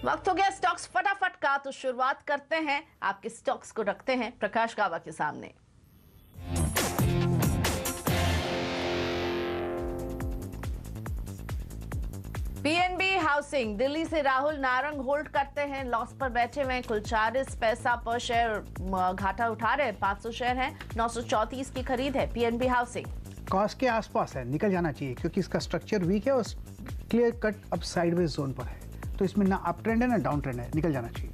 वक्त हो गया स्टॉक्स फटाफट का, तो शुरुआत करते हैं। आपके स्टॉक्स को रखते हैं प्रकाश गावा के सामने। पीएनबी हाउसिंग दिल्ली से राहुल नारंग होल्ड करते हैं, लॉस पर बैठे हुए कुल 40 पैसा पर शेयर घाटा उठा रहे। 500 शेयर हैं, 934 की खरीद है पीएनबी हाउसिंग। कॉस्ट के आसपास है, निकल जाना चाहिए क्योंकि इसका स्ट्रक्चर वीक है और क्लियर कट अब साइडवेज जोन पर है, तो इसमें ना अप ट्रेंड है ना डाउन ट्रेंड है, निकल जाना चाहिए।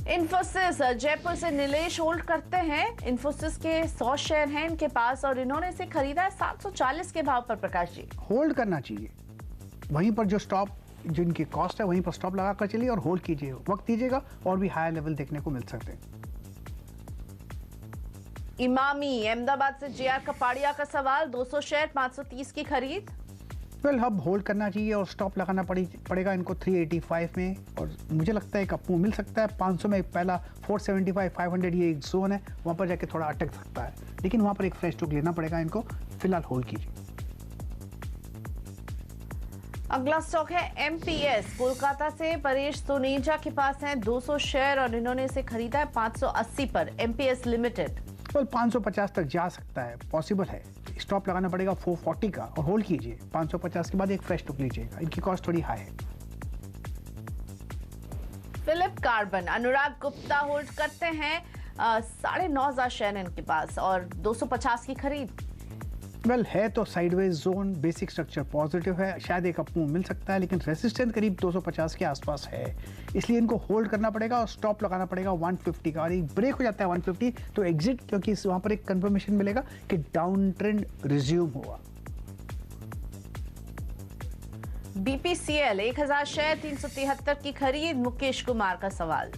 इन्फोसिस जयपुर से नीलेश होल्ड करते हैं। इन्फोसिस के 100 शेयर हैं इनके पास और इन्होंने इसे खरीदा है 740 के भाव पर। प्रकाश जी, होल्ड करना चाहिए, वहीं पर जो स्टॉप जो इनकी कॉस्ट है वहीं पर स्टॉप लगा कर चलिए और होल्ड कीजिए, वक्त दीजिएगा और भी हायर लेवल देखने को मिल सकते हैं। इमामी अहमदाबाद से जेआर कपाड़िया का सवाल, 200 शेयर 530 की खरीद। वेल अब होल्ड करना चाहिए और स्टॉप लगाना पड़ेगा इनको 385 में, और मुझे लगता है एक अप मूव मिल सकता है 500 में। पहला 475 500 ये एक जोन है, वहाँ पर जाके थोड़ा अटक सकता है, लेकिन वहाँ पर एक फ्रेश टुक लेना पड़ेगा इनको। फिलहाल होल्ड कीजिए। अगला स्टॉक है एमपीएस, कोलकाता से परेश सोनेजा के पास है 200 शेयर और इन्होंने इसे खरीदा है 580 पर। एमपीएस लिमिटेड 550 तक जा सकता है, पॉसिबल है। स्टॉप लगाना पड़ेगा 440 का और होल्ड कीजिए। 550 के बाद एक फ्रेश टुक लीजिएगा, इनकी कॉस्ट थोड़ी हाई है। Philip carbon Anurag Gupta hold करते हैं, 9,500 शेयर इनके पास और 250 की खरीद। वेल है तो sideways zone, basic structure positive है, शायद एक अप मूव मिल सकता है, लेकिन रेसिस्टेंस करीब 250 के आसपास है, इसलिए इनको होल्ड करना पड़ेगा और स्टॉप लगाना पड़ेगा 150 का। और एक ब्रेक हो जाता है 150 तो एग्जिट, क्योंकि वहां पर एक कंफर्मेशन मिलेगा कि डाउन ट्रेंड रिज्यूम होगा। बीपीसीएल 1000 शेयर 373 की खरीद। मुकेश कुमार का सवाल,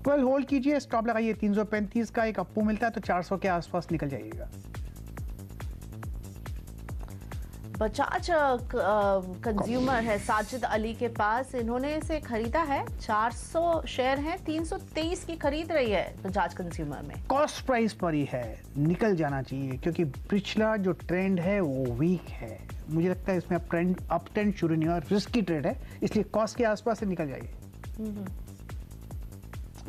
वेल होल्ड कीजिए, स्टॉप लगाइए 335 का। एक अप मूव मिलता है तो 400 के आसपास निकल जाइएगा। बजाज कंज्यूमर है साजिद अली के पास, इन्होंने इसे खरीदा है 400 शेयर हैं, 323 की खरीद रही है बजाज कंज्यूमर में। कॉस्ट प्राइस पर ही है, निकल जाना चाहिए क्योंकि पिछला जो ट्रेंड है वो वीक है। मुझे लगता है इसमें अप ट्रेंड शुरू नहीं हुआ, रिस्की ट्रेड है, इसलिए कॉस्ट के आसपास से निकल जाइए।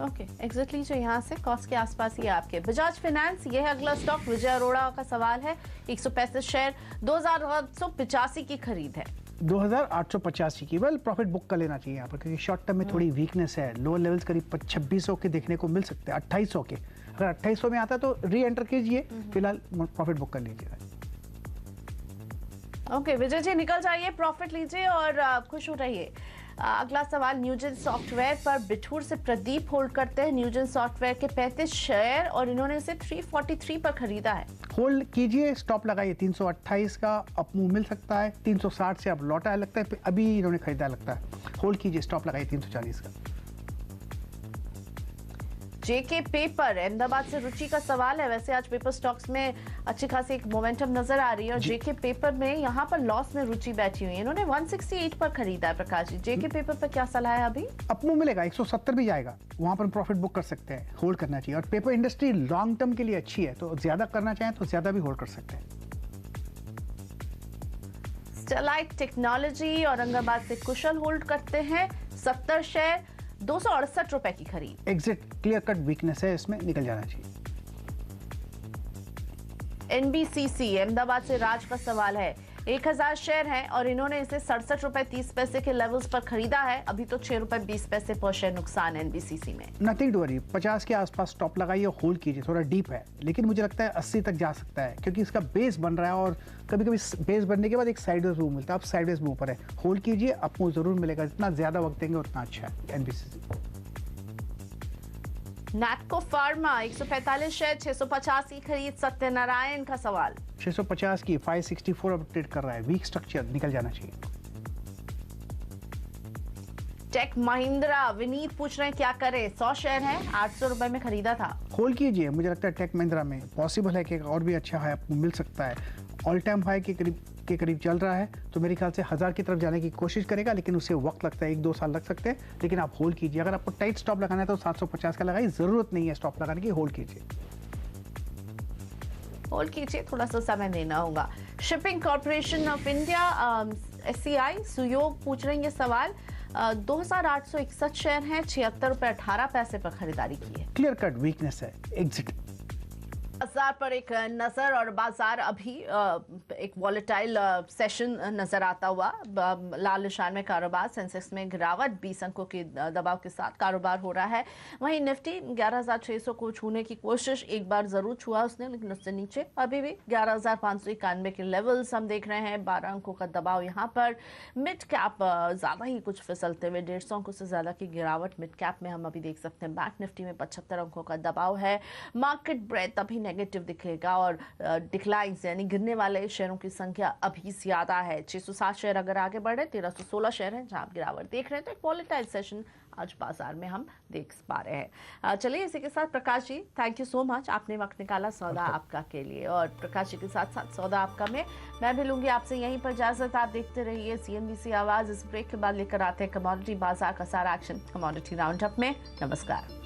ओके, एग्जिट लीजिए यहाँ से, कॉस्ट के आसपास ही आपके। बजाज फाइनेंस ये है अगला स्टॉक। विजय अरोड़ा का सवाल है, 135 शेयर 2885 की खरीद है। 2885 की। वेल प्रॉफिट बुक कर लेना चाहिए यहाँ पर क्योंकि शॉर्ट टर्म में थोड़ी वीकनेस है। लोअर लेवल्स करीब 2600 के देखने को मिल सकते हैं, 2800 के। अगर 2800 में आता है तो री एंटर कीजिए, फिलहाल प्रॉफिट बुक कर लीजिए। ओके विजय जी, निकल जाइए, प्रॉफिट लीजिए और खुश हो रहिए। अगला सवाल न्यूजन सॉफ्टवेयर पर, बिठूर से प्रदीप होल्ड करते हैं न्यूजन सॉफ्टवेयर के 35 शेयर और इन्होंने इसे 343 पर खरीदा है। होल्ड कीजिए, स्टॉप लगाइए 328 का। अप मूव मिल सकता है 360 से, अब लौटा है लगता है, अभी इन्होंने खरीदा लगता है। होल्ड कीजिए, स्टॉप लगाइए 340 का। जेके पेपर अहमदाबाद से रुचि का सवाल है। वैसे आज पेपर स्टॉक्स में अच्छी खासी एक मोमेंटम नजर आ रही है और जेके पेपर में यहाँ पर लॉस में रुचि बैठी हुई है, इन्होंने 168 पर खरीदा है। प्रकाश जी, जेके पेपर पर क्या सलाह है अभी? अप मूव मिलेगा, 170 भी जाएगा, वहां पर प्रॉफिट बुक कर सकते हैं। होल्ड करना चाहिए और पेपर इंडस्ट्री लॉन्ग टर्म के लिए अच्छी है, तो ज्यादा करना चाहें तो ज्यादा भी होल्ड कर सकते हैं। स्टेलाइट टेक्नोलॉजी औरंगाबाद से कुशल होल्ड करते हैं 70 शेयर 268 रुपए की खरीद। एग्जिट, क्लियर कट वीकनेस है इसमें, निकल जाना चाहिए। एनबीसीसी अहमदाबाद से राज का सवाल है, 1000 शेयर हैं और इन्होंने इसे 67 रुपए 30 पैसे के लेवल्स पर खरीदा है। अभी तो 6 रुपए 20 पैसे पर शेयर नुकसान है एनबीसीसी में। नथिंग टू वरी, 50 के आसपास स्टॉप लगाइए, होल्ड कीजिए, थोड़ा डीप है, लेकिन मुझे लगता है 80 तक जा सकता है क्योंकि इसका बेस बन रहा है और कभी कभी बेस बनने के बाद एक साइडवेज मूव मिलता है। अब साइडवेज मूव पर है, होल्ड कीजिए, अप मूव जरूर मिलेगा, जितना ज्यादा वक्त देंगे उतना अच्छा है एनबीसीसी। नैटको फार्मा 145 शेयर 650 की खरीद। सत्यनारायण का सवाल, 650 की 564 अपडेट कर रहा है, वीक स्ट्रक्चर, निकल जाना चाहिए। टेक महिंद्रा विनीत पूछ रहे हैं क्या करें, 100 शेयर हैं 800 रुपए में खरीदा था। होल्ड कीजिए, मुझे लगता है टेक महिंद्रा में पॉसिबल है कि और भी अच्छा है आपको मिल सकता है। ऑल टाइम हाई के करीब चल रहा है, तो मेरे ख्याल से 1000 की तरफ जाने की कोशिश करेगा, लेकिन उसे वक्त लगता है, 1-2 साल लग सकते हैं, लेकिन आप होल्ड कीजिए। अगर आपको टाइट स्टॉप लगाना है तो 750 का लगाइए, जरूरत नहीं है स्टॉप लगाने की, होल्ड कीजिए। होल्ड कीजिए, थोड़ा सा समय देना होगा। Shipping corporation of India SCI सुयोग पूछ रहे हैं ये सवाल। 2861 शेयर हैं, 76 रुपए 18 पैसे पर खरीदारी की है। क्लियर कट वीकनेस है, एग्जिट। बाजार पर एक नजर, और बाजार अभी एक वॉलेटाइल सेशन नजर आता हुआ। लाल निशान में कारोबार, सेंसेक्स में गिरावट, 20 अंकों के दबाव के साथ कारोबार हो रहा है। वहीं निफ्टी 11,600 को छूने की कोशिश एक बार जरूर छुआ उसने, लेकिन उससे नीचे अभी भी 11,591 के लेवल्स हम देख रहे हैं। 12 अंकों का दबाव यहाँ पर। मिड कैप ज्यादा ही कुछ फिसलते हुए, 150 अंकों से ज्यादा की गिरावट मिड कैप में हम अभी देख सकते हैं। बैंक निफ्टी में 75 अंकों का दबाव है। मार्केट ब्रेथ अभी नेगेटिव दिखेगा, और डिक्लाइंस यानी गिरने वाले शेयरों की संख्या अभी ज्यादा है। 607 शेयर अगर आगे बढ़े, 1316 शेयर हैं जहां आप गिरावट देख रहे हैं। तो एक वॉलेटाइल सेशन आज बाजार में हम देख पा रहे हैं। चलिए इसी के साथ Prakash ji, thank you so much, आपने वक्त निकाला सौदा आपका के लिए, और प्रकाश जी के साथ साथ सौदा आपका में मैं भी लूंगी आपसे यहीं पर इजाजत। आप देखते रहिए CNBC आवाज। इस ब्रेक के बाद लेकर आते हैं कमोडिटी बाजार का सारा एक्शन कमोडिटी राउंड अप में। नमस्कार।